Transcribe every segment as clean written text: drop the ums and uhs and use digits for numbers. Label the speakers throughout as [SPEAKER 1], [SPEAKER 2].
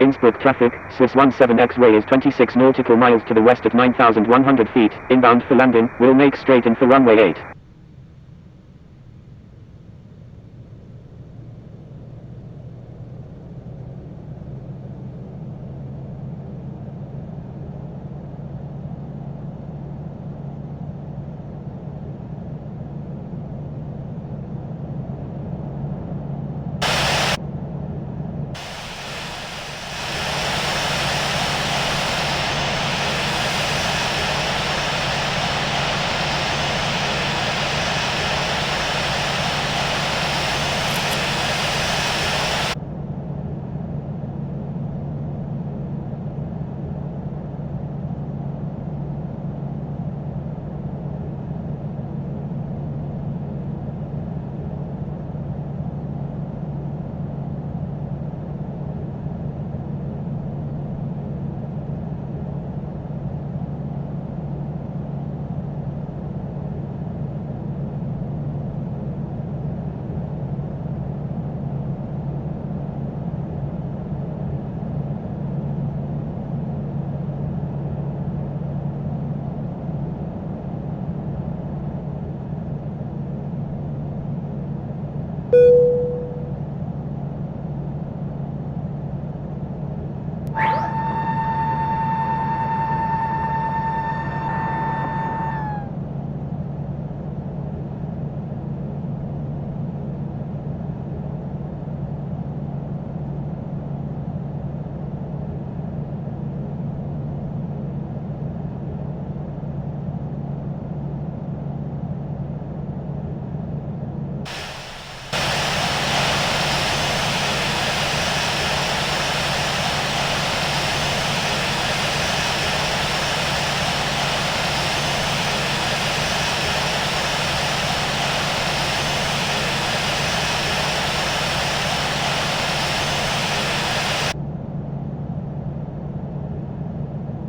[SPEAKER 1] Innsbruck traffic, Swiss 17X way is 26 nautical miles to the west at 9,100 feet, inbound for landing, will make straight in for runway 8.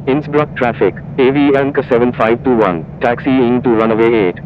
[SPEAKER 1] Innsbruck traffic, Aviance 7521, taxiing to runway 8.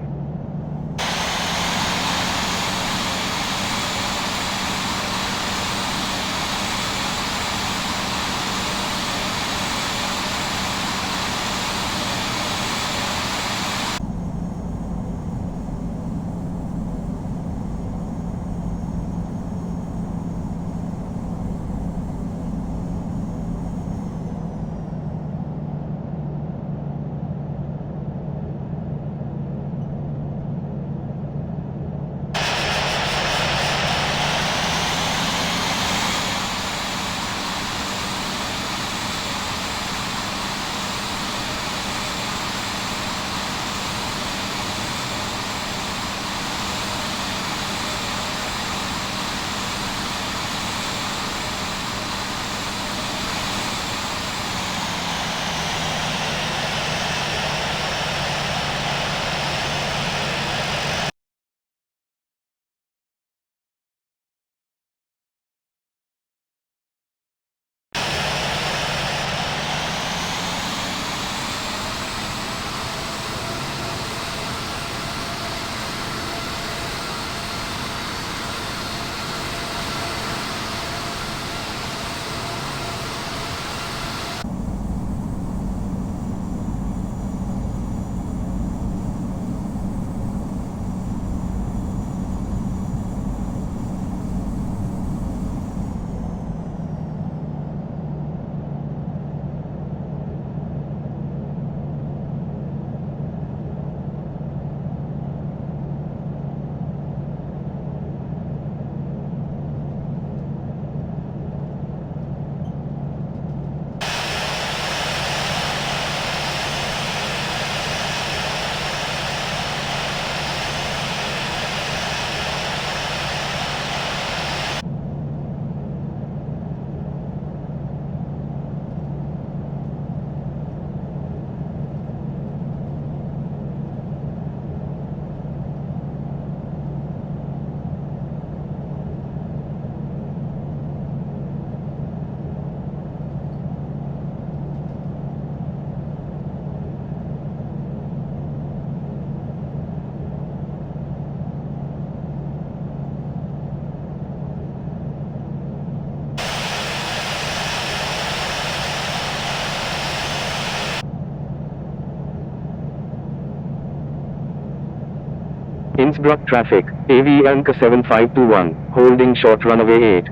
[SPEAKER 2] Innsbruck traffic, Aviance 7521, holding short runway 8.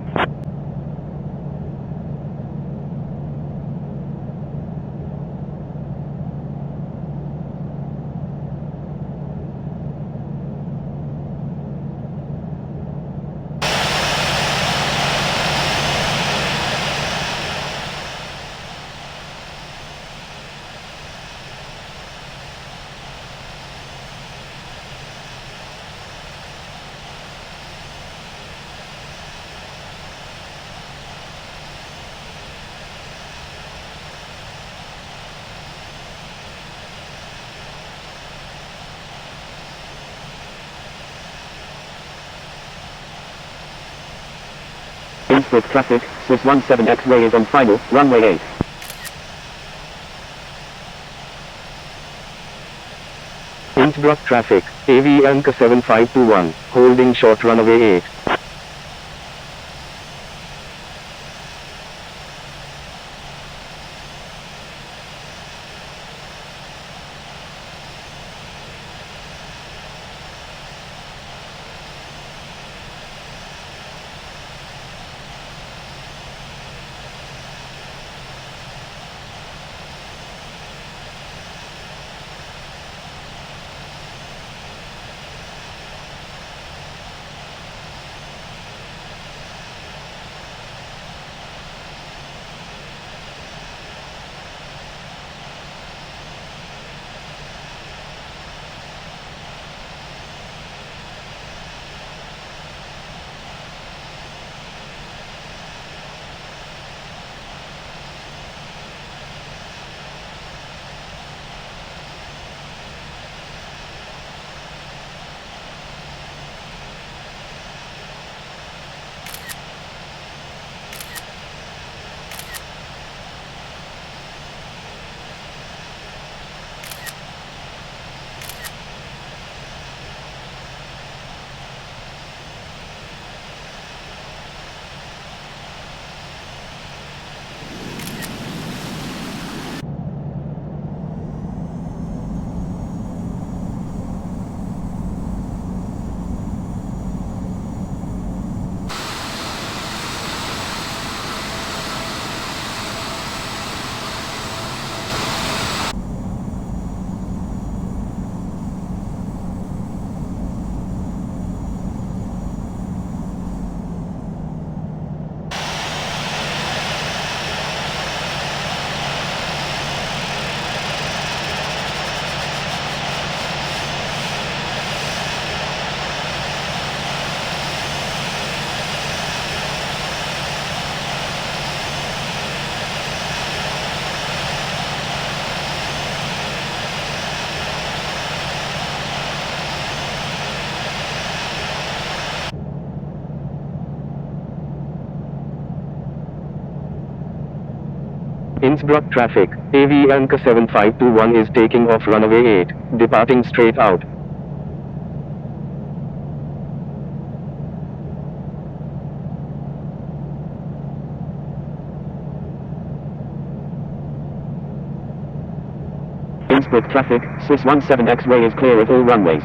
[SPEAKER 1] Innsbruck traffic, Swiss 17 X-ray is on final, runway 8.
[SPEAKER 2] Innsbruck traffic, Aviance 7521, holding short runway 8. Innsbruck traffic, Aviance 7521 is taking off runway 8, departing straight out.
[SPEAKER 1] Innsbruck traffic, Swiss 17 X-ray is clear at all runways.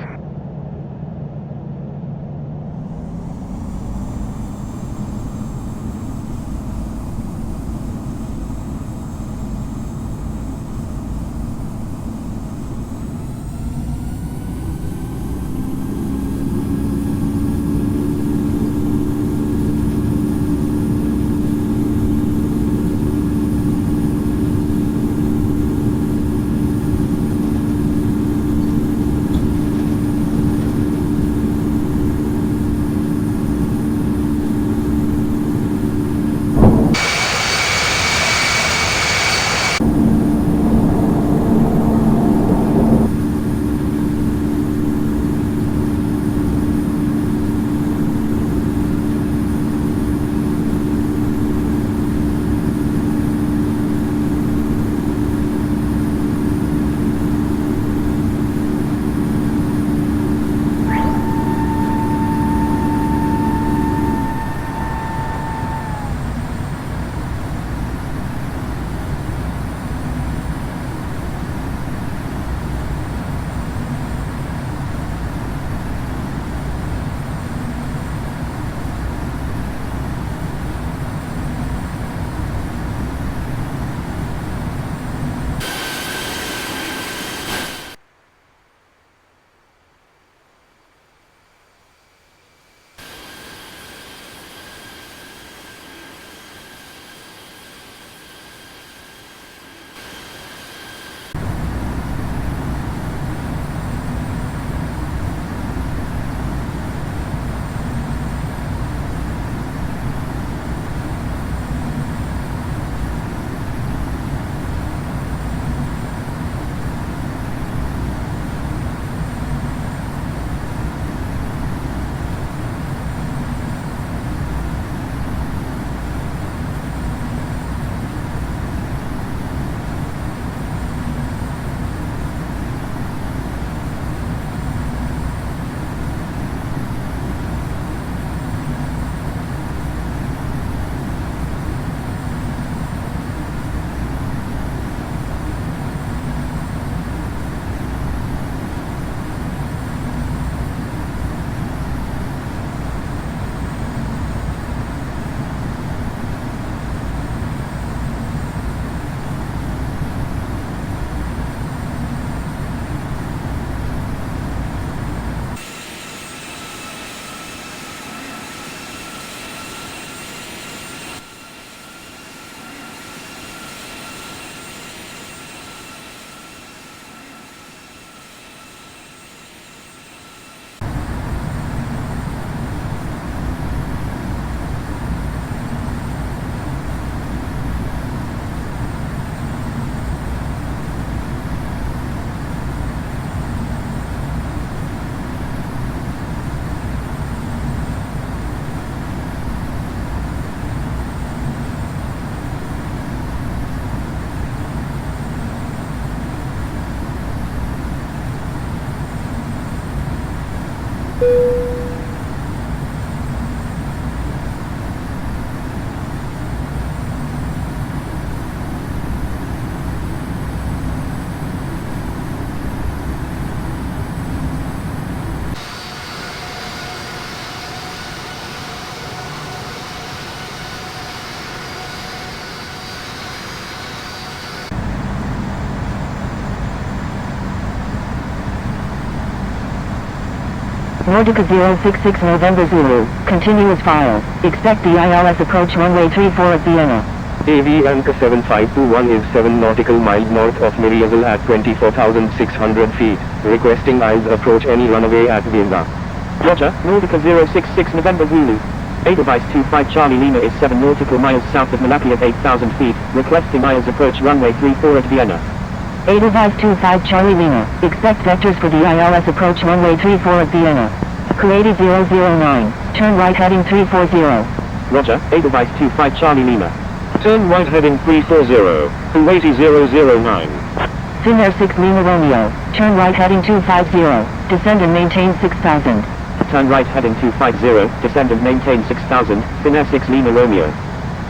[SPEAKER 3] Nordica 066 November Zulu, continuous file. Expect the ILS approach runway 34 at Vienna.
[SPEAKER 2] Aviance 7521 is 7 nautical miles north of Miriazal at 24,600 feet, requesting ILS approach any runway at Vienna.
[SPEAKER 1] Roger, Nordica 066 November Zulu. Edelweiss 25 Charlie Lima is 7 nautical miles south of Malapi at 8,000 feet, requesting ILS approach runway 34 at Vienna.
[SPEAKER 3] Edelweiss 25 Charlie Lima, expect vectors for the ILS approach runway 34 at Vienna. Kuwaiti 009, turn right heading 340.
[SPEAKER 1] Roger, Edelweiss 25 Charlie Lima.
[SPEAKER 4] Turn right heading 340, Kuwaiti 009.
[SPEAKER 3] Finnair 6 Lima Romeo, turn right heading 250, descend and maintain 6,000.
[SPEAKER 1] Turn right heading 250, descend and maintain 6,000, Finnair 6 Lima Romeo.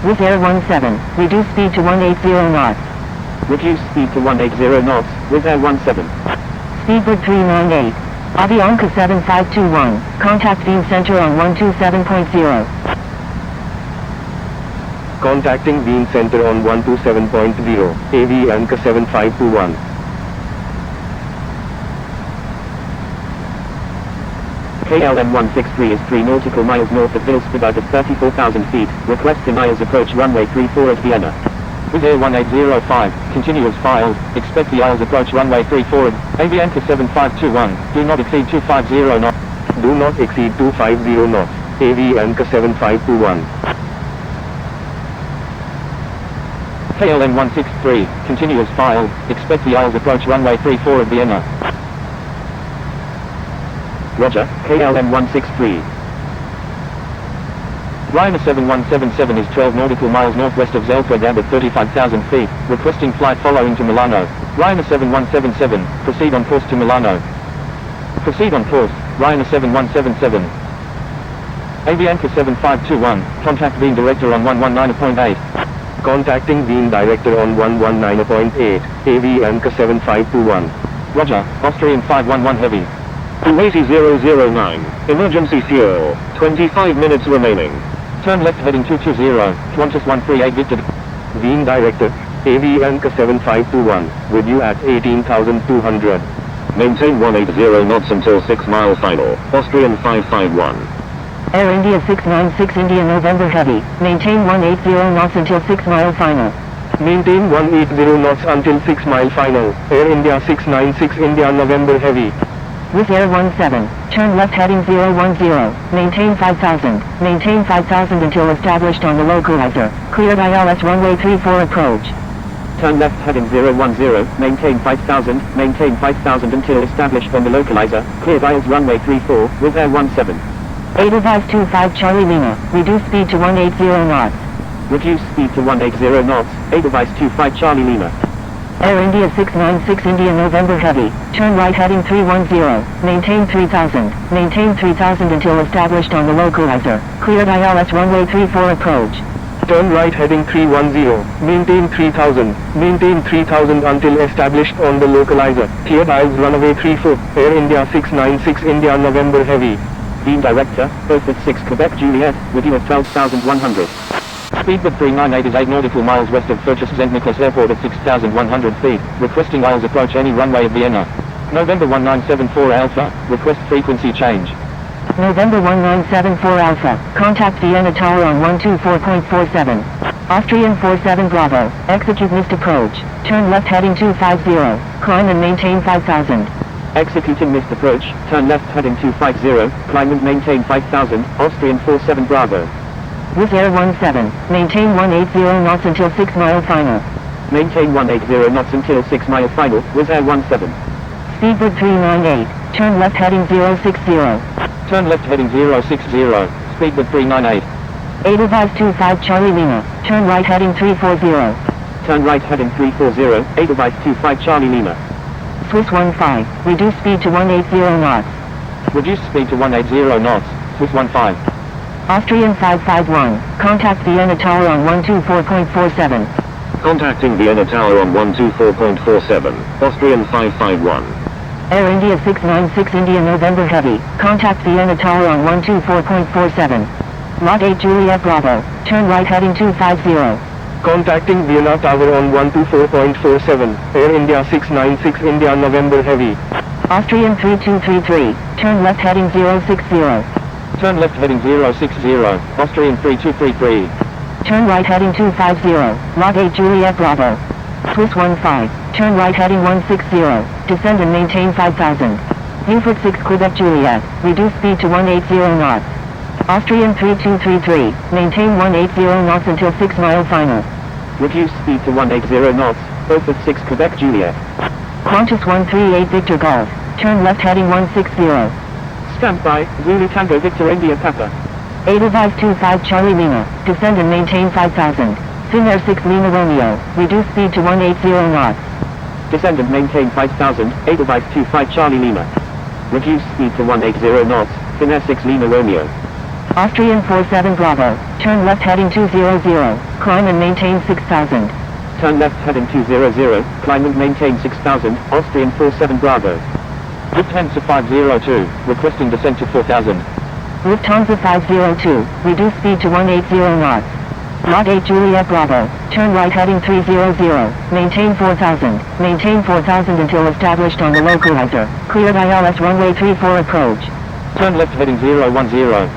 [SPEAKER 3] Wizz Air 17, reduce speed to 180 knots.
[SPEAKER 1] Reduce speed to 180 knots, Wizz Air 17.
[SPEAKER 3] Speedbird 398. Aviance 7521, contact beam center on 127.0.
[SPEAKER 2] Contacting beam center on 127.0, Aviance 7521.
[SPEAKER 1] KLM 163 is 3 nautical miles north of Vilsport at 34,000 feet, requesting ILS approach runway 34 at Vienna.
[SPEAKER 5] Wizz Air 1805, continuous file, expect the ILS approach runway 34 at Aviance 7521, do not exceed 250 knots.
[SPEAKER 2] Do not exceed 250 knots, Aviance 7521.
[SPEAKER 5] KLM 163, continuous file, expect the ILS approach runway 34 at Vienna.
[SPEAKER 1] Roger, KLM 163.
[SPEAKER 5] Ryanair 7177 is 12 nautical miles northwest of Zeltwedab at 35,000 feet, requesting flight following to Milano. Ryanair 7177, proceed on course to Milano. Proceed on course, Ryanair 7177. Aviance 7521, contact beam director on 119.8.
[SPEAKER 2] Contacting beam director on 119.8, Aviance 7521.
[SPEAKER 5] Roger, Austrian 511 heavy.
[SPEAKER 4] Kuwaiti 009, emergency fuel, 25 minutes remaining.
[SPEAKER 5] Turn left heading 220, Qantas 138 Victor.
[SPEAKER 2] Beam director, Aviance 7521, with you at 18,200.
[SPEAKER 4] Maintain 180 knots until 6 mile final, Austrian 551.
[SPEAKER 3] Air India 696 India November Heavy, maintain 180 knots until 6 mile final.
[SPEAKER 2] Maintain 180 knots until 6 mile final, Air India 696 India November Heavy.
[SPEAKER 3] Wizz Air 17, turn left heading 010, maintain 5,000, maintain 5,000 until established on the localizer, cleared ILS runway 34 approach.
[SPEAKER 1] Turn left heading 010, maintain 5,000, maintain 5,000 until established on the localizer, cleared ILS runway 34, Wizz Air 17.
[SPEAKER 3] Edelweiss 25 Charlie Lima, reduce speed to 180 knots.
[SPEAKER 1] Reduce speed to 180 knots, Edelweiss 25 Charlie Lima.
[SPEAKER 3] Air India 696 India November Heavy, turn right heading 310, maintain 3,000, maintain 3,000 until established on the localizer, cleared ILS runway 34 approach.
[SPEAKER 2] Turn right heading 310, maintain 3,000, maintain 3,000 until established on the localizer, cleared ILS runway 34, Air India 696 India November Heavy.
[SPEAKER 1] Beam director, Beaufort 6 Quebec Juliet, with you at 12,100.
[SPEAKER 5] Speedbird 398 is 8 nautical miles west of Furchess St. Nicholas Airport at 6,100 feet, requesting ILS approach any runway at Vienna. November 1974 Alpha, request frequency change.
[SPEAKER 3] November 1974 Alpha, contact Vienna Tower on 124.47. Austrian 47 Bravo, execute missed approach, turn left heading 250, climb and maintain 5,000.
[SPEAKER 1] Executing missed approach, turn left heading 250, climb and maintain 5,000, Austrian 47 Bravo.
[SPEAKER 3] Wizz Air 17, maintain 180 knots until 6 mile final.
[SPEAKER 1] Maintain 180 knots until 6 mile final, Wizz Air 17.
[SPEAKER 3] Speedbird 398, turn left heading 060.
[SPEAKER 5] Turn left heading 060, Speedbird 398.
[SPEAKER 3] Edelweiss 25 Charlie Lima, turn right heading 340.
[SPEAKER 1] Turn right heading 340, Edelweiss 25 Charlie Lima.
[SPEAKER 3] Swiss 15, reduce speed to 180 knots.
[SPEAKER 5] Reduce speed to 180 knots, Swiss 15.
[SPEAKER 3] Austrian 551, contact Vienna Tower on 124.47.
[SPEAKER 4] Contacting Vienna Tower on 124.47, Austrian 551.
[SPEAKER 3] Air India 696 India November Heavy, contact Vienna Tower on 124.47. Lot 8 Juliet Bravo, turn right heading 250.
[SPEAKER 2] Contacting Vienna Tower on 124.47, Air India 696 India November Heavy.
[SPEAKER 3] Austrian 3233, turn left heading 060.
[SPEAKER 5] Turn left heading 060, Austrian 3233.
[SPEAKER 3] Turn right heading 250, Lot 8 Juliet Bravo. Swiss 15, turn right heading 160, descend and maintain 5000. Beaufort 6 Quebec Juliet, reduce speed to 180 knots. Austrian 3233, maintain 180 knots until 6 mile final.
[SPEAKER 1] Reduce speed to 180 knots, Beaufort 6 Quebec Juliet.
[SPEAKER 3] Qantas 138 Victor Golf, turn left heading 160.
[SPEAKER 1] Stand by, Zulu Tango Victor India Papa.
[SPEAKER 3] Edelweiss 25 Charlie Lima, descend and maintain 5000. Finnair 6 Lima Romeo, reduce speed to 180 knots.
[SPEAKER 1] Descend and maintain 5000, Edelweiss 25 Charlie Lima. Reduce speed to 180 knots, Finnair 6 Lima Romeo.
[SPEAKER 3] Austrian 47 Bravo, turn left heading 200, climb and maintain 6000.
[SPEAKER 1] Turn left heading 200, climb and maintain 6000, Austrian 47 Bravo.
[SPEAKER 5] Lufthansa 502, requesting descent to 4000.
[SPEAKER 3] Lufthansa 502, reduce speed to 180 knots. Lot 8 Juliet Bravo, turn right heading 300, maintain 4000 until established on the localizer, cleared ILS runway 34 approach.
[SPEAKER 5] Turn left heading 010,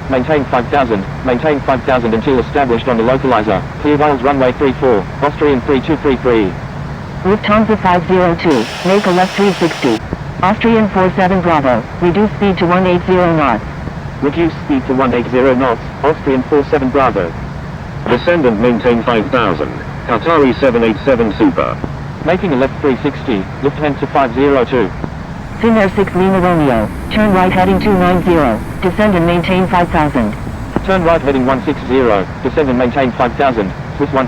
[SPEAKER 5] maintain 5000 until established on the localizer, cleared ILS runway 34, Austrian 3233.
[SPEAKER 3] Lufthansa 502, make a left 360. Austrian 47 Bravo, reduce speed to 180 knots.
[SPEAKER 1] Reduce speed to 180 knots, Austrian 47 Bravo.
[SPEAKER 4] Descend and maintain 5000, Qatari 787 Super.
[SPEAKER 5] Making a left 360, Lufthansa 502.
[SPEAKER 3] Finnair 6 Lima Romeo, turn right heading 290, descend and maintain 5000.
[SPEAKER 5] Turn right heading 160, descend and maintain 5000, Swiss 15.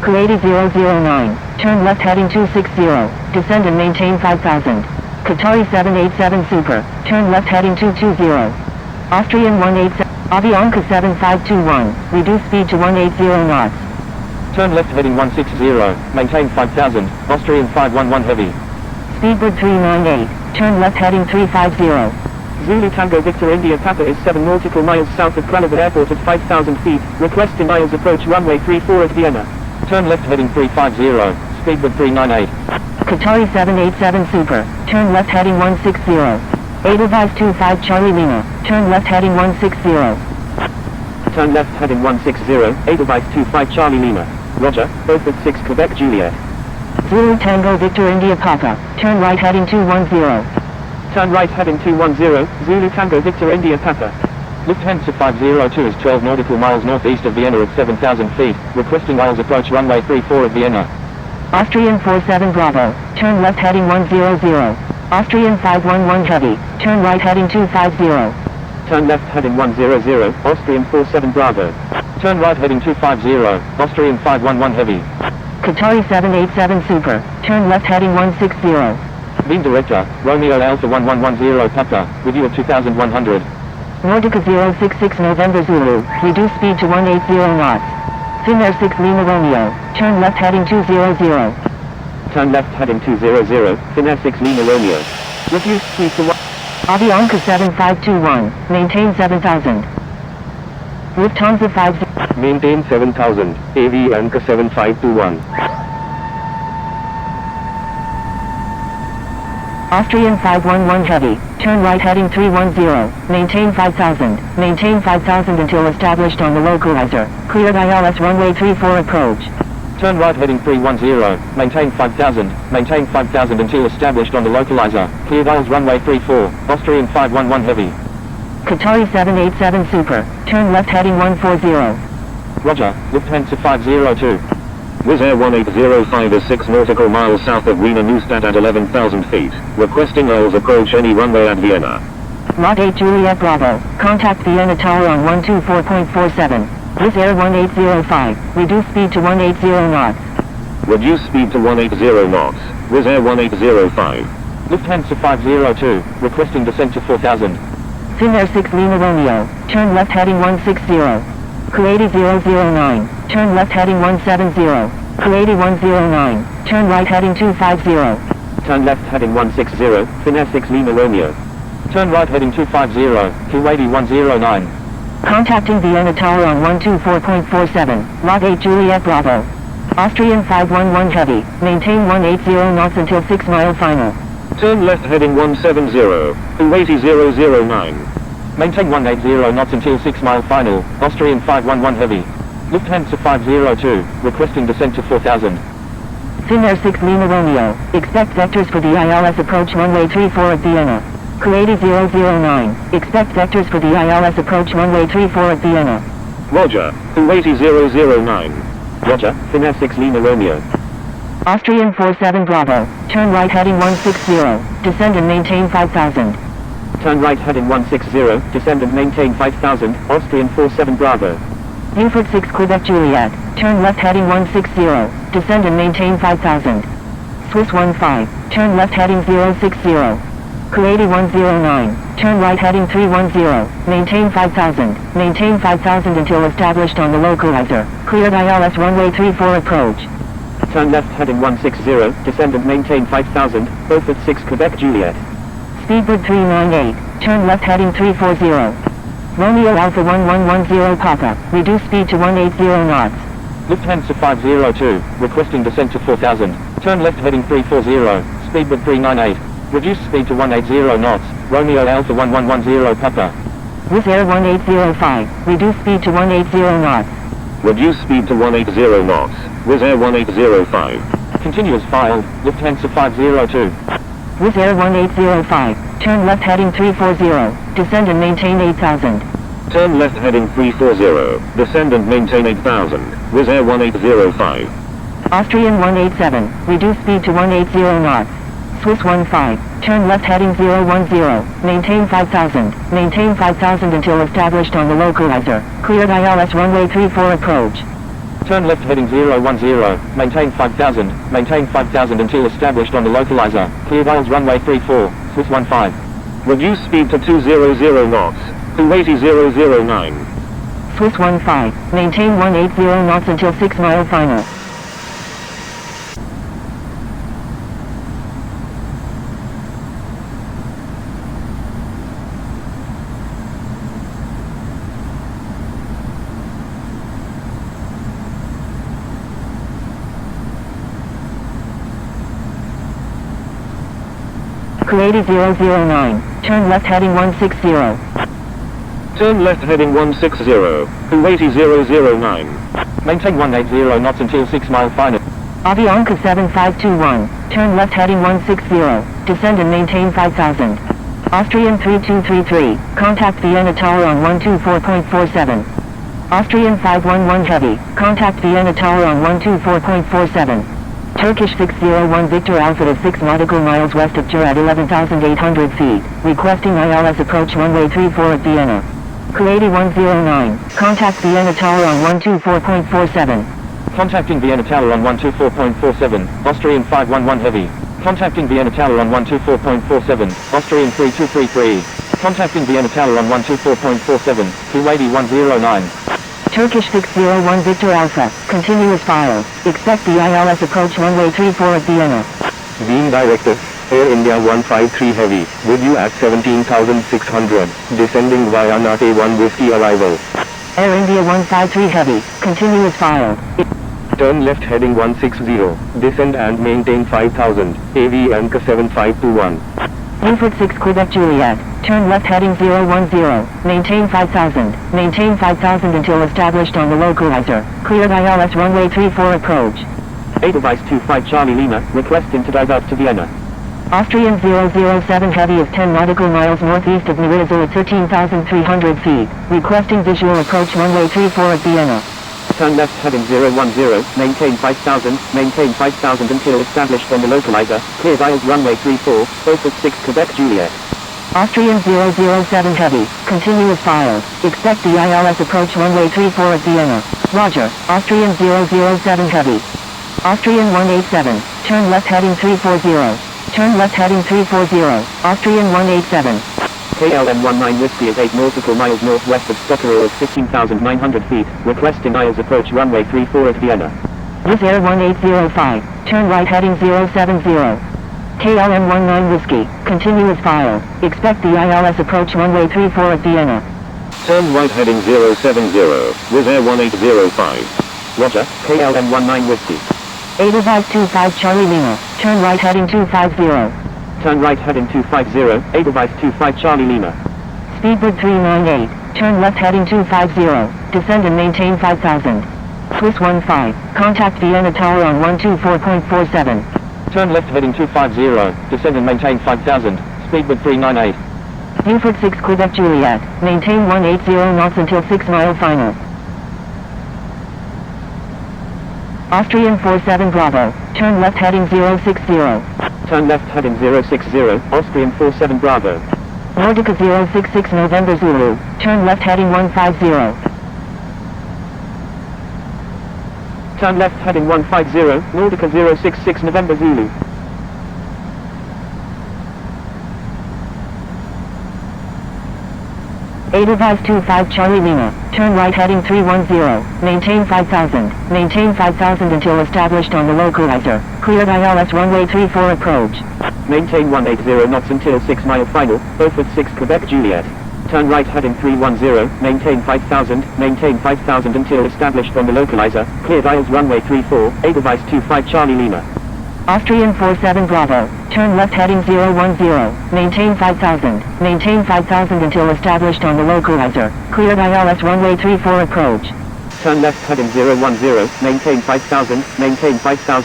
[SPEAKER 3] Kuwaiti 009, turn left heading 260, descend and maintain 5000. Qatari 787 Super, turn left heading 220. Austrian 187, Aviance 7521, reduce speed to 180 knots.
[SPEAKER 5] Turn left heading 160, maintain 5000, Austrian 511 Heavy.
[SPEAKER 3] Speedbird 398, turn left heading 350.
[SPEAKER 1] Zulu Tango Victor India Papa is 7 nautical miles south of Kralove Airport at 5,000 feet, request denials approach runway 34 at Vienna.
[SPEAKER 5] Turn left heading 350, Speedbird 398.
[SPEAKER 3] Qatari 787 Super, turn left heading 160. Edelweiss 25 Charlie Lima, turn left heading 160.
[SPEAKER 1] Turn left heading 160, Edelweiss 25 Charlie Lima. Roger, Beaufort 6 Quebec Juliet.
[SPEAKER 3] Zulu Tango Victor India Papa, turn right heading 210.
[SPEAKER 1] Turn right heading 210, Zulu Tango Victor India Papa.
[SPEAKER 5] Lufthansa 502 is 12 nautical miles northeast of Vienna at 7,000 feet, requesting ILS approach runway 34 at Vienna.
[SPEAKER 3] Austrian 47 Bravo, turn left heading 100. Austrian 511 Heavy, turn right heading 250.
[SPEAKER 1] Turn left heading 100, Austrian 47 Bravo.
[SPEAKER 5] Turn right heading 250, Austrian 511 Heavy.
[SPEAKER 3] Qatari 787 Super, turn left heading 160.
[SPEAKER 5] Beam Director, Romeo Alpha 1110 Papa, with you at 2100.
[SPEAKER 3] Nordica 066 November Zulu, reduce speed to 180 knots. Finnair 6 Lima Romeo, turn left heading 200.
[SPEAKER 1] Turn left heading 200, Finnair 6 Lima Romeo. Reduce speed to 1.
[SPEAKER 3] Aviance 7521, maintain 7000. Lufthansa 50.
[SPEAKER 2] Maintain 7000, Aviance 7521.
[SPEAKER 3] Austrian 511 Heavy, turn right heading 310, maintain 5000 until established on the localizer, cleared ILS runway 34 approach.
[SPEAKER 5] Turn right heading 310, maintain 5000 until established on the localizer, cleared ILS runway 34, Austrian 511 Heavy.
[SPEAKER 3] Qatari 787 Super, turn left heading 140.
[SPEAKER 5] Roger, Lufthansa 502.
[SPEAKER 4] Wizz Air 1805 is 6 nautical miles south of Wiener Neustadt at 11,000 feet, requesting ILS approach any runway at Vienna.
[SPEAKER 3] Lot 8 Juliet Bravo, contact Vienna Tower on 124.47. Wizz Air 1805, reduce speed to 180 knots.
[SPEAKER 4] Reduce speed to 180 knots, Wizz Air 1805.
[SPEAKER 5] Lufthansa 502, requesting descent to 4000.
[SPEAKER 3] Finnair 6 Lima Romeo, turn left heading 160. Kuwaiti 009, turn left heading 170. Kuwaiti 109, turn right heading 250.
[SPEAKER 1] Turn left heading 160, Finnair 6 Lima Romeo.
[SPEAKER 5] Turn right heading 250, Kuwaiti 109.
[SPEAKER 3] Contacting Vienna Tower on 124.47, Lot 8 Juliet Bravo. Austrian 511 Heavy, maintain 180 knots until 6 mile final.
[SPEAKER 4] Turn left heading 170, 280,009.
[SPEAKER 5] Maintain 180 knots until 6 mile final, Austrian 511 heavy. Lufthansa 502, requesting descent to 4000.
[SPEAKER 3] Finnair 6 Lima Romeo, expect vectors for the ILS approach runway 34 at Vienna. Kuwaiti 009, expect vectors for the ILS approach runway 34 at Vienna.
[SPEAKER 4] Roger, 280,009.
[SPEAKER 1] Roger, Finnair 6 Lima Romeo.
[SPEAKER 3] Austrian 47 Bravo, turn right heading 160, descend and maintain 5000.
[SPEAKER 1] Turn right heading 160, descend and maintain 5000, Austrian 47 Bravo.
[SPEAKER 3] Buford 6 Quebec Juliet, turn left heading 160, descend and maintain 5000. Swiss 15, turn left heading 060. Kuwaiti 109, turn right heading 310, maintain 5000 until established on the localizer, cleared ILS runway 34 approach.
[SPEAKER 1] Turn left heading 160, descend and maintain 5000, Beaufort 6 Quebec Juliet.
[SPEAKER 3] Speedbird 398, turn left heading 340. Romeo Alpha 1110 Papa, reduce speed to 180 knots.
[SPEAKER 5] Lufthansa 502, requesting descent to 4000. Turn left heading 340, Speedbird 398. Reduce speed to 180 knots, Romeo Alpha 1110 Papa.
[SPEAKER 3] Wizz Air 1805, reduce speed to 180 knots.
[SPEAKER 4] Reduce speed to 180 knots, Wizz Air 1805.
[SPEAKER 5] Continuous filed, Lufthansa 502.
[SPEAKER 3] Wizz Air 1805, turn left heading 340, descend and maintain 8000.
[SPEAKER 4] Turn left heading 340, descend and maintain 8000, Wizz Air 1805.
[SPEAKER 3] Austrian 187, reduce speed to 180 knots. Swiss 15, turn left heading 010, maintain 5000 until established on the localizer, cleared ILS runway 34 approach.
[SPEAKER 5] Turn left heading 010, maintain 5000 until established on the localizer, cleared ILS runway 34, Swiss 15.
[SPEAKER 4] Reduce speed to 200 knots, 280,009.
[SPEAKER 3] Swiss 15, maintain 180 knots until 6 mile final. Kuwaiti 009, turn left heading 160.
[SPEAKER 4] Turn left heading 160, 280,009.
[SPEAKER 5] Maintain 180 knots until 6 mile final.
[SPEAKER 3] Aviance 7521, turn left heading 160, descend and maintain 5000. Austrian 3233, contact Vienna Tower on 124.47. Austrian 511 Heavy, contact Vienna Tower on 124.47. Turkish 601 Victor Alpha at 6 nautical miles west of Jura at 11,800 feet, requesting ILS approach runway 34 at Vienna. Kuwaiti 109, contact Vienna Tower on 124.47.
[SPEAKER 5] Contacting Vienna Tower on 124.47, Austrian 511 Heavy. Contacting Vienna Tower on 124.47, Austrian 3233. Contacting Vienna Tower on 124.47, Kuwaiti 109.
[SPEAKER 3] Turkish 601 Victor Alpha, continuous file, expect the ILS approach runway 34 at Vienna.
[SPEAKER 2] Being directed, Air India 153 Heavy, with you at 17,600, descending via Nate 1 Whiskey arrival.
[SPEAKER 3] Air India 153 Heavy, continuous file.
[SPEAKER 2] Turn left heading 160, descend and maintain 5000, AV Anchor 7521.
[SPEAKER 3] Buford 6 Quebec Juliet, turn left heading 010, maintain 5000 until established on the localizer, cleared ILS runway 34 approach.
[SPEAKER 1] Edelweiss 25 Charlie Lima, requesting to divert to Vienna.
[SPEAKER 3] Austrian 007 Heavy is 10 nautical miles northeast of Mariazell at 13,300 feet, requesting visual approach runway 34 at Vienna.
[SPEAKER 1] Turn left heading 010, maintain 5000 until established on the localizer, cleared ILS runway 34, Beaufort 6 Quebec Juliet.
[SPEAKER 3] Austrian 007 Heavy, continuous file, expect the ILS approach runway 34 at Vienna. Roger, Austrian 007 Heavy. Austrian 187, turn left heading 340. Turn left heading 340, Austrian 187.
[SPEAKER 1] KLM 19 Whiskey is 8 nautical miles northwest of Stockerel at 15,900 feet, requesting ILS approach runway 34 at Vienna.
[SPEAKER 3] Wizz Air 1805, turn right heading 070. KLM 19 Whiskey, continuous file, expect the ILS approach runway 34 at Vienna.
[SPEAKER 4] Turn right heading 070, Wizz Air 1805.
[SPEAKER 1] Roger, KLM 19 Whiskey.
[SPEAKER 3] Edelweiss 25 Charlie Lima, turn right heading 250.
[SPEAKER 1] Turn right heading 250, A device 25 Charlie Lima.
[SPEAKER 3] Speedbird 398, turn left heading 250, descend and maintain 5000. Swiss 15, contact Vienna Tower on 124.47.
[SPEAKER 5] Turn left heading 250, descend and maintain 5000, speedbird 398.
[SPEAKER 3] Buford 6 Quebec Juliet, maintain 180 knots until 6 mile final. Austrian 47 Bravo, turn left heading 060.
[SPEAKER 1] Turn left heading 060, Austrian 47 Bravo.
[SPEAKER 3] Nordica 066 November Zulu, turn left heading 150.
[SPEAKER 1] Turn left heading 150, Nordica 066 November Zulu.
[SPEAKER 3] Edelweiss 25 Charlie Lima, turn right heading 310, maintain 5000 until established on the localizer, cleared ILS runway 34 approach.
[SPEAKER 1] Maintain 180 knots until 6 mile final, Beaufort 6 Quebec Juliet. Turn right heading 310, maintain 5000 until established on the localizer, cleared ILS runway 34, Edelweiss 25 Charlie Lima.
[SPEAKER 3] Austrian 47 Bravo, turn left heading 010, maintain 5000 until established on the localizer, cleared ILS runway 34 approach.
[SPEAKER 1] Turn left heading 010, maintain 5000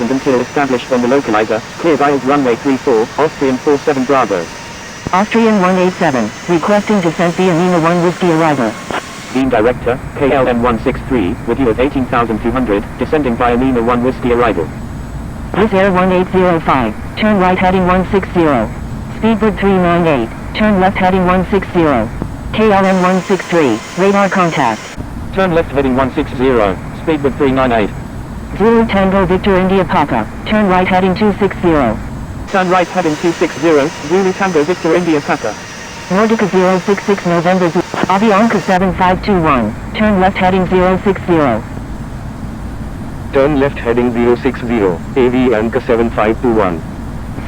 [SPEAKER 1] until established on the localizer, cleared ILS runway 34, Austrian 47 Bravo.
[SPEAKER 3] Austrian 187, requesting descent via Lima 1 Whiskey arrival.
[SPEAKER 1] Beam Director, KLM 163, with you at 18,200, descending via Lima 1 Whiskey arrival.
[SPEAKER 3] Wizz Air 1805, turn right heading 160. Speedbird 398, turn left heading 160. KLM 163, radar contact.
[SPEAKER 5] Turn left heading 160, speedbird 398.
[SPEAKER 3] Zulu Tango Victor India Papa, turn right heading 260.
[SPEAKER 1] Turn right heading 260, Zulu Tango Victor India Papa.
[SPEAKER 3] Nordica 066 November Zulu. Aviance 7521, turn left heading 060.
[SPEAKER 2] Turn left heading 060, Aviance 7521.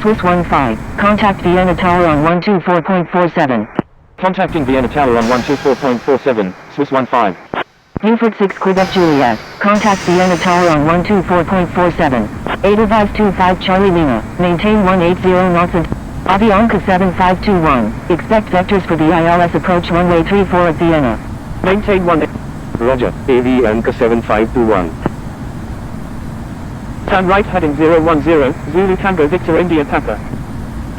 [SPEAKER 3] Swiss 15, contact Vienna Tower on 124.47.
[SPEAKER 5] Contacting Vienna Tower on 124.47, Swiss 15.
[SPEAKER 3] Buford 6 Quebec Juliet, contact Vienna Tower on 124.47. Edelweiss 25 Charlie Lima, maintain 180 knots and Aviance 7521, expect vectors for the ILS approach runway 34 at Vienna.
[SPEAKER 1] Maintain 1.
[SPEAKER 2] Roger, Aviance 7521.
[SPEAKER 1] Turn right heading 010, Zulu Tango Victor India Papa.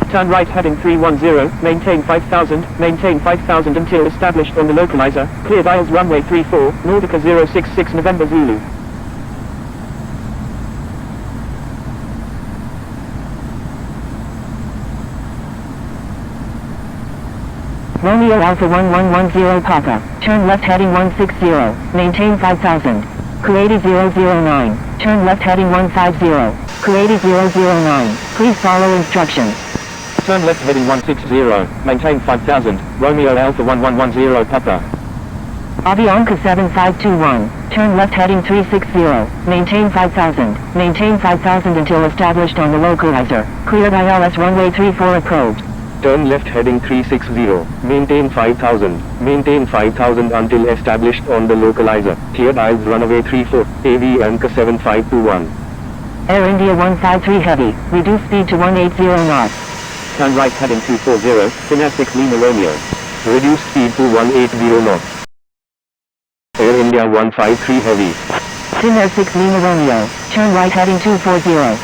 [SPEAKER 1] Turn right heading 310, maintain 5000 until established on the localizer, cleared ILS runway 34, Nordica 066 November Zulu.
[SPEAKER 3] Romeo Alpha 1110 Papa, turn left heading 160, maintain 5000. Kuwaiti 009, turn left heading 150. Kuwaiti 009, please follow instructions.
[SPEAKER 5] Turn left heading 160, maintain 5000, Romeo Alpha 1110 Papa.
[SPEAKER 3] Aviance 7521, turn left heading 360, maintain 5000 until established on the localizer, cleared ILS runway 34 approach.
[SPEAKER 2] Turn left heading 360, maintain 5000 until established on the localizer, cleared ILS runway 34, Aviance 7521.
[SPEAKER 3] Air India 153 Heavy, reduce speed to 180 knots.
[SPEAKER 1] Turn right heading 240, Finnair 6 Lima Romeo.
[SPEAKER 2] Reduce speed to 180 knots. Air India 153 Heavy.
[SPEAKER 3] Finnair 6 Lima Romeo, turn right heading 240.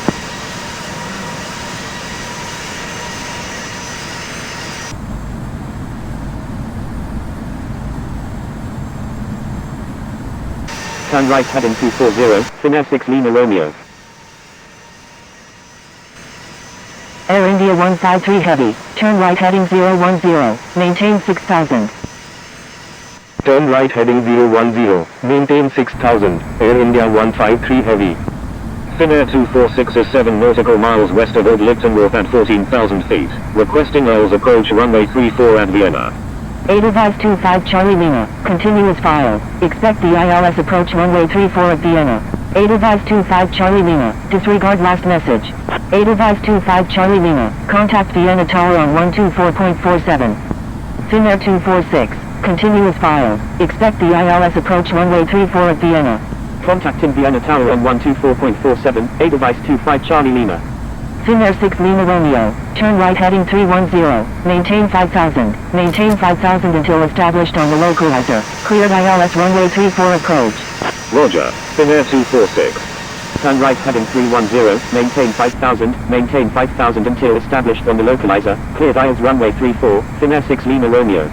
[SPEAKER 1] Turn right heading 240, Finnair 6 Lima Romeo.
[SPEAKER 3] Air India 153 Heavy, turn right heading 010, maintain 6000.
[SPEAKER 2] Turn right heading 010, maintain 6000, Air India 153 Heavy.
[SPEAKER 4] Finnair 246 is 7 nautical miles west of Old Lichtenwolf at 14,000 feet, requesting ILS approach runway 34 at Vienna.
[SPEAKER 3] Edelweiss 25 Charlie Lima, continuous file, expect the ILS approach runway 34 at Vienna. Edelweiss 25 Charlie Lima, disregard last message. Edelweiss 25 Charlie Lima, contact Vienna Tower on 124.47. Finnair 246, continuous file, expect the ILS approach runway 34 at Vienna.
[SPEAKER 1] Contacting Vienna Tower on 124.47, Edelweiss 25 Charlie Lima.
[SPEAKER 3] Finnair 6 Lima Romeo, turn right heading 310, maintain 5000 until established on the localizer, cleared ILS runway 34 approach.
[SPEAKER 4] Roger, Finnair 246.
[SPEAKER 1] Turn right heading 310, maintain 5000 until established on the localizer, cleared ILS runway 34, Finnair 6 Lima Romeo.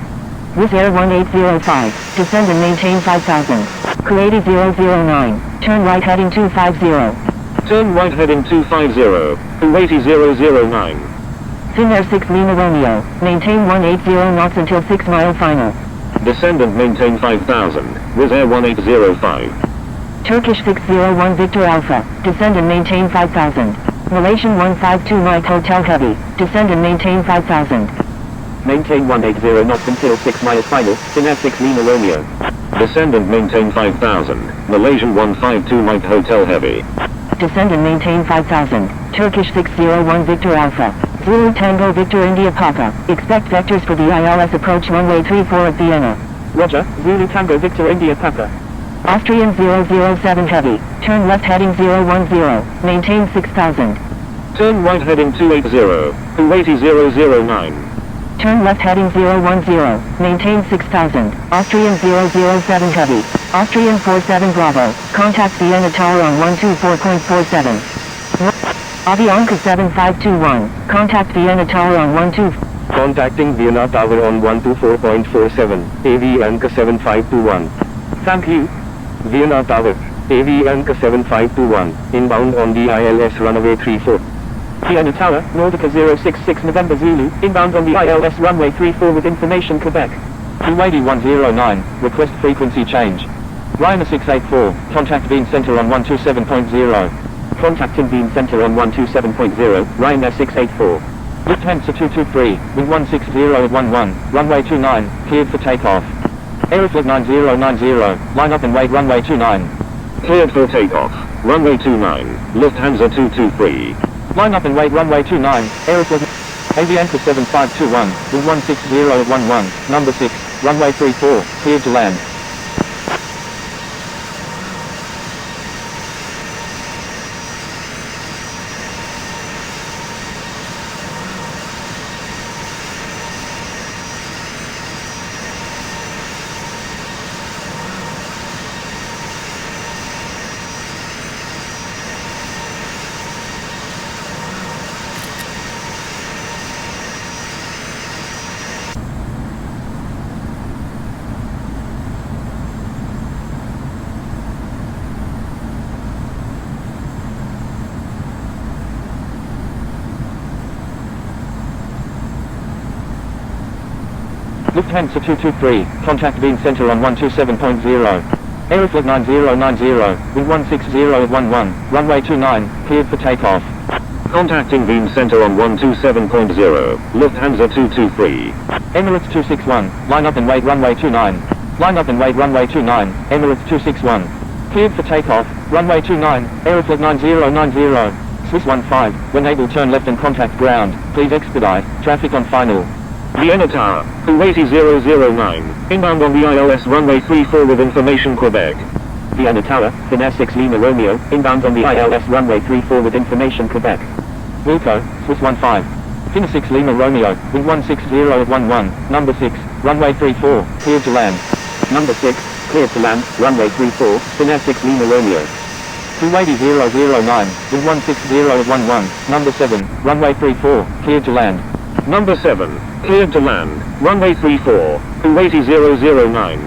[SPEAKER 3] Wizz Air 1805, descend and maintain 5000. Kuwaiti 009, turn right heading 250.
[SPEAKER 4] Turn right heading 250, Kuwaiti 009.
[SPEAKER 3] Finnair 6 Lima Romeo, maintain 180 knots until 6 mile final.
[SPEAKER 4] Descend and maintain 5000, Wizz Air 1805.
[SPEAKER 3] Turkish 601 Victor Alpha, descend and maintain 5000. Malaysian 152 Mike Hotel Heavy, descend and maintain 5000.
[SPEAKER 1] Maintain 180 knots until 6 miles final, Finnair 6 Lima Romeo.
[SPEAKER 4] Descend and maintain 5000, Malaysian 152 Mike Hotel Heavy.
[SPEAKER 3] Descend and maintain 5000, Turkish 601 Victor Alpha. Zulu Tango Victor India Papa, expect vectors for the ILS approach runway 34 at Vienna.
[SPEAKER 1] Roger, Zulu Tango Victor India Papa.
[SPEAKER 3] Austrian 007 Heavy, turn left heading 010, maintain 6000.
[SPEAKER 4] Turn right heading 280, Kuwaiti 009.
[SPEAKER 3] Turn left heading 010, maintain 6000, Austrian 007 Heavy, Austrian 47 Bravo, contact Vienna Tower on 124.47. Aviance 7521, contact Vienna Tower on 12.
[SPEAKER 2] Contacting Vienna Tower on 124.47, Aviance 7521.
[SPEAKER 1] Thank you.
[SPEAKER 2] Vienna Tower, Aviance 7521, inbound on the ILS runway 34.
[SPEAKER 1] Vienna Tower, Nordica 066 November Zulu, inbound on the ILS runway 34 with information Quebec.
[SPEAKER 5] Kuwaiti 109, request frequency change. Ryanair 684, contact Wien Center on 127.0.
[SPEAKER 1] Contacting Beam Center on 127.0, Ryanair 684.
[SPEAKER 5] Lufthansa 223, wind 160 at 11, runway 29, cleared for takeoff. Aeroflot 9090, line up and wait runway 29.
[SPEAKER 4] Cleared for takeoff, runway 29, Lufthansa 223.
[SPEAKER 5] Line up and wait runway 29, Aeroflot. Aviance 7521, wind 160 at 11, number 6, runway 34, cleared to land. Lufthansa 223, contact Wien Center on 127.0. Aeroflot 9090, wind 160 at 11, runway 29, cleared for takeoff.
[SPEAKER 4] Contacting Wien Center on 127.0, Lufthansa 223.
[SPEAKER 5] Emirates 261, line up and wait runway 29. Line up and wait runway 29, Emirates 261. Cleared for takeoff, runway 29, Aeroflot 9090. Swiss 15, when able turn left and contact ground, please expedite, traffic on final.
[SPEAKER 4] Vienna Tower, Kuwaiti 009, inbound on the ILS runway 34 with information Quebec.
[SPEAKER 1] Vienna Tower, Finnair 6 Lima Romeo, inbound on the ILS runway 34 with information Quebec.
[SPEAKER 5] Wilco, Swiss 15. Finnair 6 Lima Romeo, wind 160 at 11, number 6, runway 34, cleared to land.
[SPEAKER 1] Number 6, cleared to land, runway 34, Finnair 6 Lima Romeo.
[SPEAKER 5] Kuwaiti 009, wind 160 at 11, number 7, runway 34, cleared to land.
[SPEAKER 4] Number 7, cleared to land, runway 34, Kuwaiti 009.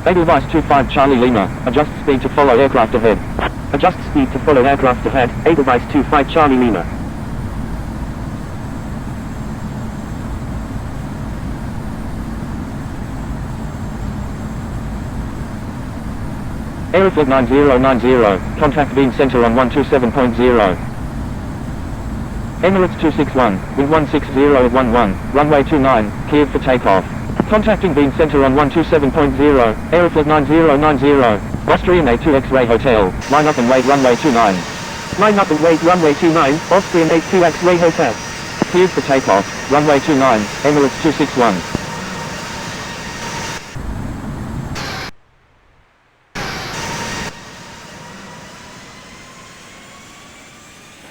[SPEAKER 5] Edelweiss 25 Charlie Lima, adjust speed to follow aircraft ahead.
[SPEAKER 1] Adjust speed to follow aircraft ahead, Edelweiss 25 Charlie Lima.
[SPEAKER 5] Aeroflot 9090, contact Wien Center on 127.0. Emirates 261, wind 160 at 11, runway 29, cleared for takeoff. Contacting Wien Center on 127.0, Aeroflot 9090. Austrian A2 X-Ray Hotel, line up and wait runway 29.
[SPEAKER 1] Line up and wait runway 29, Austrian A2 X-Ray Hotel.
[SPEAKER 5] Cleared for takeoff, runway 29, Emirates 261.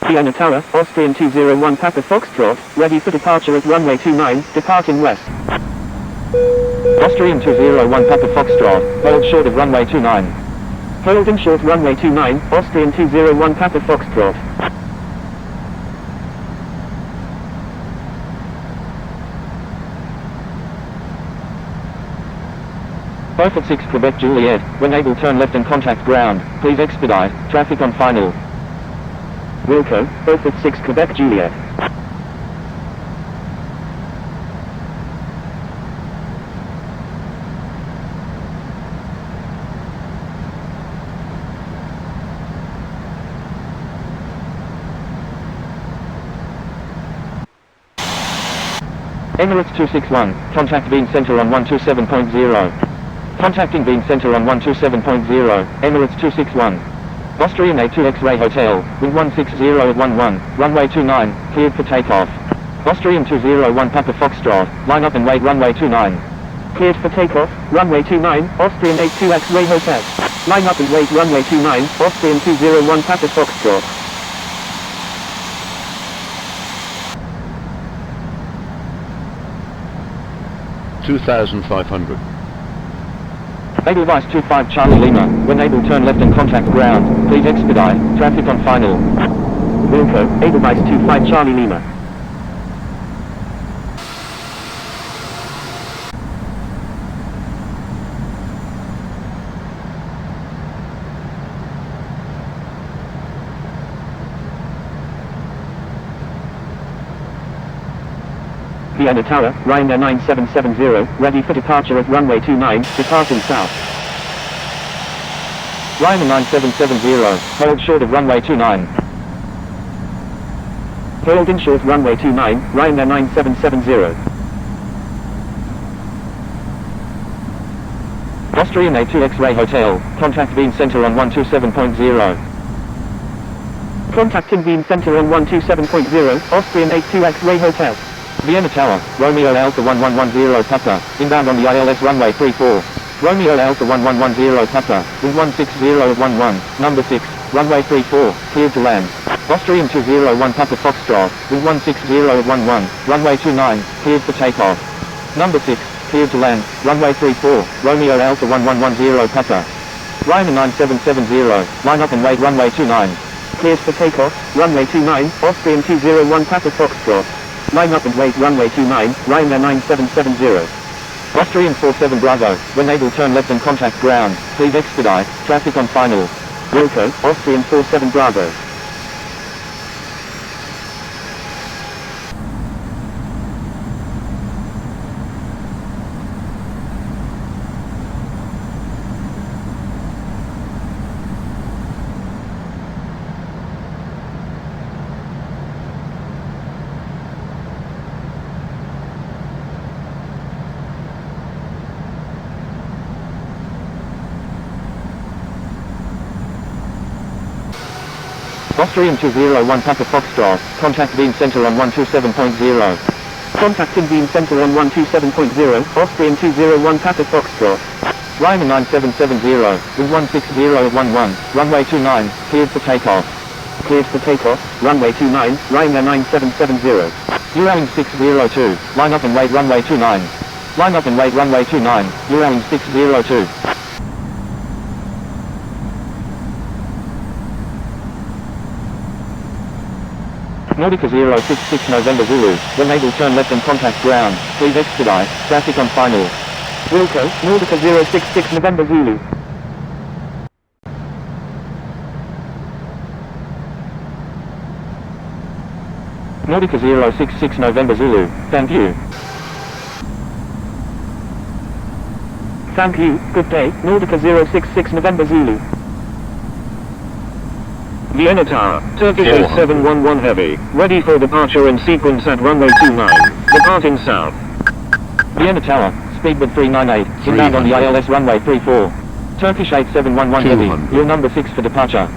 [SPEAKER 1] Vienna Tower, Austrian 201 Papa Foxtrot, ready for departure at runway 29, departing west.
[SPEAKER 5] Austrian 201 Papa Foxtrot, hold short of runway 29.
[SPEAKER 1] Hold in short runway 29, Austrian 201 Papa Foxtrot.
[SPEAKER 5] Both at 6 Quebec Juliet, when able turn left and contact ground, please expedite, traffic on final.
[SPEAKER 1] Wilco, both at 6 Quebec Juliet.
[SPEAKER 5] Emirates 261, contact being center on 127.0. Contacting being center on 127.0, Emirates 261. Austrian A2 X-Ray Hotel, wind 160 at 11, runway 29, cleared for takeoff. Austrian 201 Papa Foxtrot, line up and wait runway 29.
[SPEAKER 1] Cleared for takeoff, runway 29, Austrian A2 X-Ray Hotel. Line up and wait runway 29, Austrian 201 Papa Foxtrot.
[SPEAKER 6] $2,500.
[SPEAKER 5] Edelweiss 25 Charlie Lima, when able turn left and contact ground, please expedite, traffic on final.
[SPEAKER 1] Wilco, Edelweiss 25 Charlie Lima. Vienna Tower, Ryanair 9770, ready for departure at runway 29, departing south.
[SPEAKER 5] Ryanair 9770, hold short of runway 29.
[SPEAKER 1] Hold in short runway 29, Ryanair 9770.
[SPEAKER 5] Austrian A2 X-Ray Hotel, contact beam center on 127.0.
[SPEAKER 1] Contacting beam center on 127.0, Austrian A2 X-Ray Hotel.
[SPEAKER 5] Vienna Tower, Romeo Alpha 1110 Papa, inbound on the ILS runway 34. Romeo Alpha 1110 Papa, wind 160 at 11, number 6, runway 34, cleared to land. Austrian 201 Papa Foxtrot, wind 160 at 11, runway 29, cleared for takeoff. Number 6, cleared to land, runway 34, Romeo Alpha 1110 Papa. Ryanair 9770, line up and wait runway 29.
[SPEAKER 1] Cleared for takeoff, runway 29, Austrian 201 Papa Foxtrot. Line up and wait runway 29, Ryanair 9770.
[SPEAKER 5] Austrian 47 Bravo, when able turn left and contact ground, please expedite, traffic on final.
[SPEAKER 1] Wilco, Austrian 47 Bravo.
[SPEAKER 5] Austrian 201 Papa Foxtrot, contact beam center on 127.0.
[SPEAKER 1] Contacting beam center on 127.0, Austrian 201 Papa Foxtrot.
[SPEAKER 5] Ryanair 9770, wind 160 at 11, runway 29, cleared for takeoff.
[SPEAKER 1] Cleared for takeoff, runway 29, Ryanair 9770.
[SPEAKER 5] Eurowing 602, line up and wait runway 29. Line up and wait runway 29, Eurowing 602. Nautica 066 November Zulu, when able turn left and contact ground, please expedite, traffic on final.
[SPEAKER 1] Wilco, Nautica 066 November Zulu.
[SPEAKER 5] Nautica 066 November Zulu, thank you.
[SPEAKER 1] Thank you, good day, Nautica 066 November Zulu.
[SPEAKER 4] Vienna Tower, Turkish 8711 Heavy, ready for departure in sequence at runway 29, departing south.
[SPEAKER 5] Vienna Tower, speedbird 398, inbound on the ILS runway 34. Turkish 8711 Heavy, you're number 6 for departure.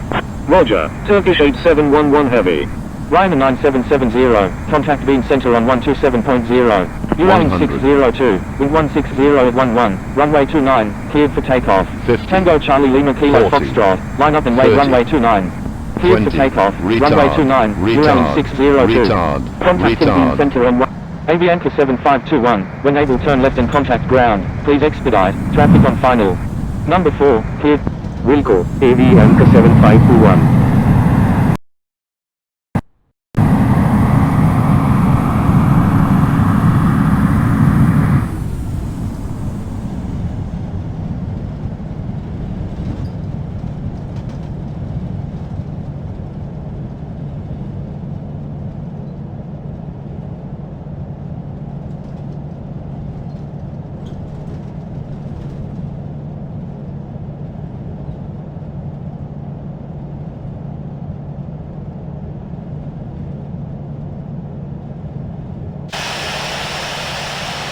[SPEAKER 4] Roger, Turkish 8711 Heavy.
[SPEAKER 5] Ryanair 9770, contact beam center on 127.0. Eurowing 602, wind 160 at 11, runway 29, cleared for takeoff.
[SPEAKER 6] 50,
[SPEAKER 5] Tango Charlie Lima Kilo
[SPEAKER 6] 40,
[SPEAKER 5] Foxtrot, line up and wait
[SPEAKER 6] 30,
[SPEAKER 5] runway 29. Cleared for takeoff. Runway 29, Uranium 602. Contacting beam center on 1. Aviance 7521, when able turn left and contact ground. Please expedite. Traffic on final. Number 4, cleared.
[SPEAKER 2] Wilco, Aviance 7521.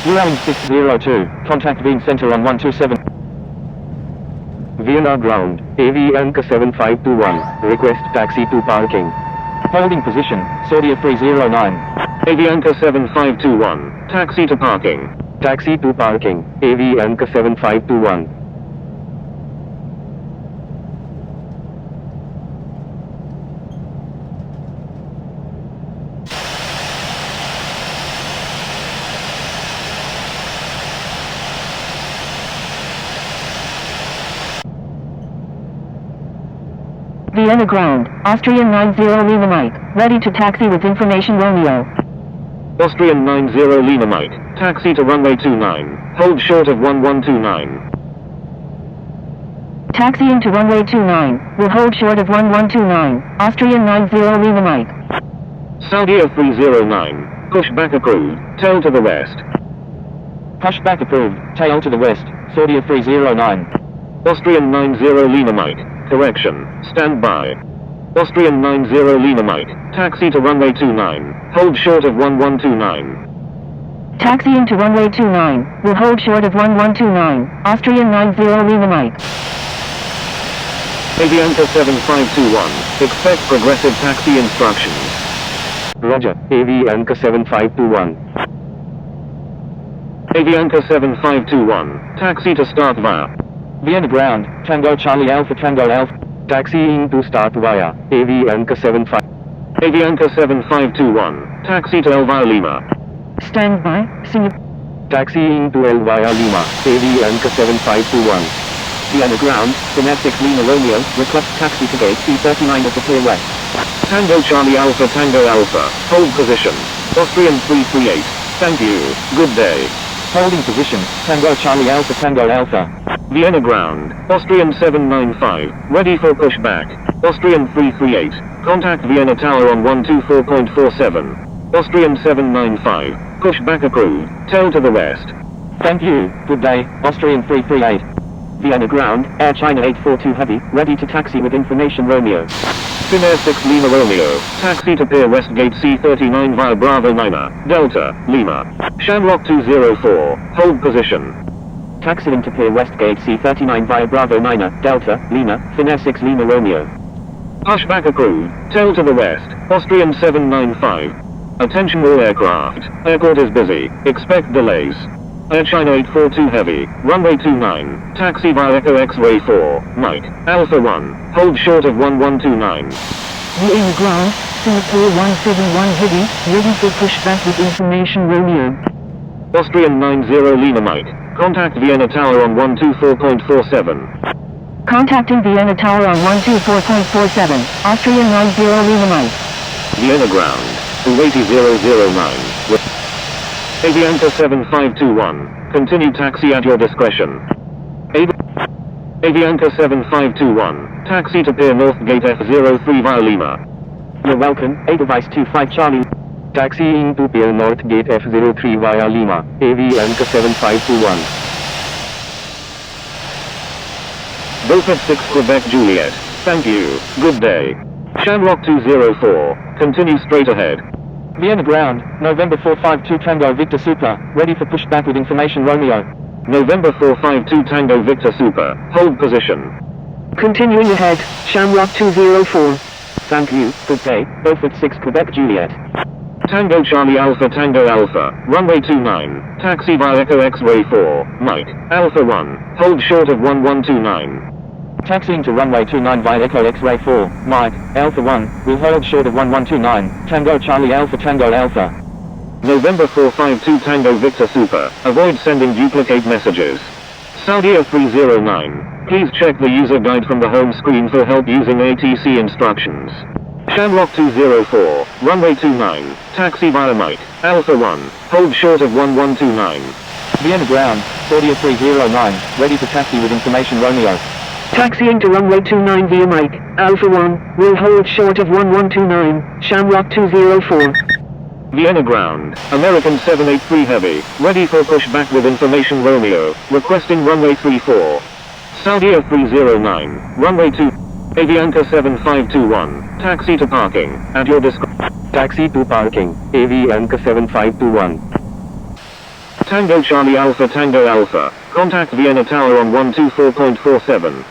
[SPEAKER 5] Uranium 602, contact beam center on 127.
[SPEAKER 2] Vienna ground, Aviance 7521, request taxi to parking.
[SPEAKER 5] Holding position, Saudia 309.
[SPEAKER 4] Aviance 7521, taxi to parking.
[SPEAKER 2] Taxi to parking, Aviance 7521.
[SPEAKER 3] Vienna ground, Austrian 90 Lima Mike, ready to taxi with information Romeo.
[SPEAKER 4] Austrian 90 Lima Mike, taxi to runway 29, hold short of 1129.
[SPEAKER 3] Taxiing to runway 29, will hold short of 1129, Austrian 90 Lima Mike.
[SPEAKER 4] Saudia 309, push back approved, tail to the west.
[SPEAKER 5] Push back approved, tail to the west, Saudia 309.
[SPEAKER 4] Austrian 90 Lima Mike, correction, stand by. Austrian 90 Lima Mike, taxi to runway 29, hold short of 1129.
[SPEAKER 3] Taxiing to runway 29, will hold short of 1129, Austrian 90 Lima Mike.
[SPEAKER 4] Aviance 7521, expect progressive taxi instructions.
[SPEAKER 2] Roger, Aviance 7521.
[SPEAKER 4] Aviance 7521, taxi to start via.
[SPEAKER 5] Vienna ground, Tango Charlie Alpha Tango Alpha.
[SPEAKER 2] Taxiing to start via, Aviance 75.
[SPEAKER 4] Aviance 7521, taxi to Elvira Lima.
[SPEAKER 3] Stand by, Singapore.
[SPEAKER 2] Taxiing to Elvira Lima, Aviance 7521.
[SPEAKER 5] Vienna ground, Finesse 6 Lima Romeo, request taxi to gate C39 at the clear west.
[SPEAKER 4] Tango Charlie Alpha Tango Alpha, hold position. Austrian 338, thank you, good day.
[SPEAKER 5] Holding position, Tango Charlie Alpha Tango Alpha.
[SPEAKER 4] Vienna ground, Austrian 795, ready for pushback. Austrian 338, contact Vienna Tower on 124.47. Austrian 795, pushback approved, tail to the west.
[SPEAKER 5] Thank you, good day, Austrian 338. Vienna ground, Air China 842 Heavy, ready to taxi with information Romeo.
[SPEAKER 4] Finnair 6 Lima Romeo, taxi to Pier West Gate C39 via Bravo 9, Delta, Lima. Shamrock 204, hold position.
[SPEAKER 5] Taxiing to Pier West Gate C39 via Bravo 9, Delta, Lima, Finnair 6 Lima Romeo.
[SPEAKER 4] Pushback approved, tail to the west, Austrian 795. Attention all aircraft, airport is busy, expect delays. Air China 842 Heavy, runway 29, taxi via Echo X-Ray 4, Mike, Alpha 1, hold short of 1129.
[SPEAKER 3] Vienna ground, Singapore 171 Heavy, ready for pushback with information Romeo.
[SPEAKER 4] Austrian 90 Lima Mike, contact Vienna Tower on 124.47.
[SPEAKER 3] Contacting Vienna Tower on 124.47, Austrian 90 Lima Mike.
[SPEAKER 4] Vienna ground, 280.009. Aviance 7521, continue taxi at your discretion. Aviance 7521, taxi to Pier North Gate F03 via Lima.
[SPEAKER 5] You're welcome, Edelweiss 25 Charlie.
[SPEAKER 2] Taxiing to Pier North Gate F03 via Lima, Aviance 7521.
[SPEAKER 4] Beaufort 6 Quebec Juliet, thank you, good day. Shamrock 204, continue straight ahead.
[SPEAKER 5] Vienna ground, November 452 Tango Victor Super, ready for pushback with information Romeo.
[SPEAKER 4] November 452 Tango Victor Super, hold position.
[SPEAKER 3] Continuing ahead, Shamrock 204.
[SPEAKER 5] Thank you, good day, Beaufort 6 Quebec Juliet.
[SPEAKER 4] Tango Charlie Alpha Tango Alpha, runway 29, taxi via Echo X-Ray 4, Mike, Alpha 1, hold short of 1129.
[SPEAKER 5] Taxiing to runway 29 via Echo X-ray 4, Mike, Alpha 1, will hold short of 1129, Tango Charlie Alpha Tango Alpha.
[SPEAKER 4] November 452 Tango Victor Super, avoid sending duplicate messages. Saudi 309, please check the user guide from the home screen for help using ATC instructions. Shamrock 204, runway 29, taxi via Mike, Alpha 1, hold short of 1129.
[SPEAKER 5] Vienna ground, Saudi 309, ready for taxi with information Romeo.
[SPEAKER 2] Taxiing to runway 29 via Mike, Alpha 1, will hold short of 1129, Shamrock 204.
[SPEAKER 4] Vienna ground, American 783 Heavy, ready for pushback with information Romeo, requesting runway 34. Saudi 309, runway 2, Aviance 7521, taxi to parking, at your discretion.
[SPEAKER 2] Taxi to parking, Aviance 7521.
[SPEAKER 4] Tango Charlie Alpha Tango Alpha, contact Vienna Tower on 124.47.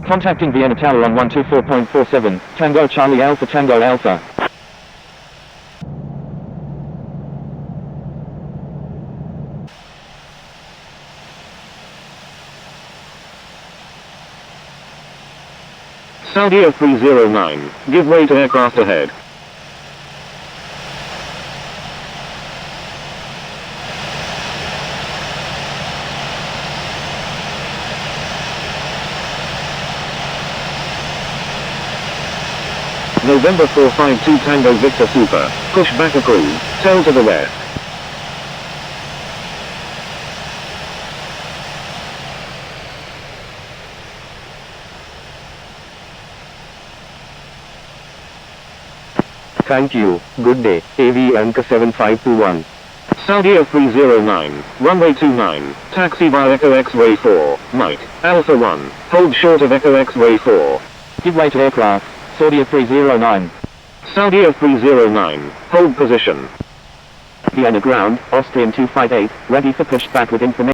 [SPEAKER 5] Contacting Vienna Tower on 124.47, Tango Charlie Alpha Tango Alpha.
[SPEAKER 4] Saudi 309, give way to aircraft ahead. November 452 Tango Victor Super, push back approved, tail to the west.
[SPEAKER 2] Thank you, good day, Aviance 7521.
[SPEAKER 4] Saudi 309, runway 29, taxi via Echo X-ray 4, Mike, Alpha 1, hold short of Echo X-ray 4.
[SPEAKER 5] Give way to aircraft, Saudi 309.
[SPEAKER 4] Saudi 309, hold position.
[SPEAKER 1] Vienna ground, Austrian 258, ready for pushback with information.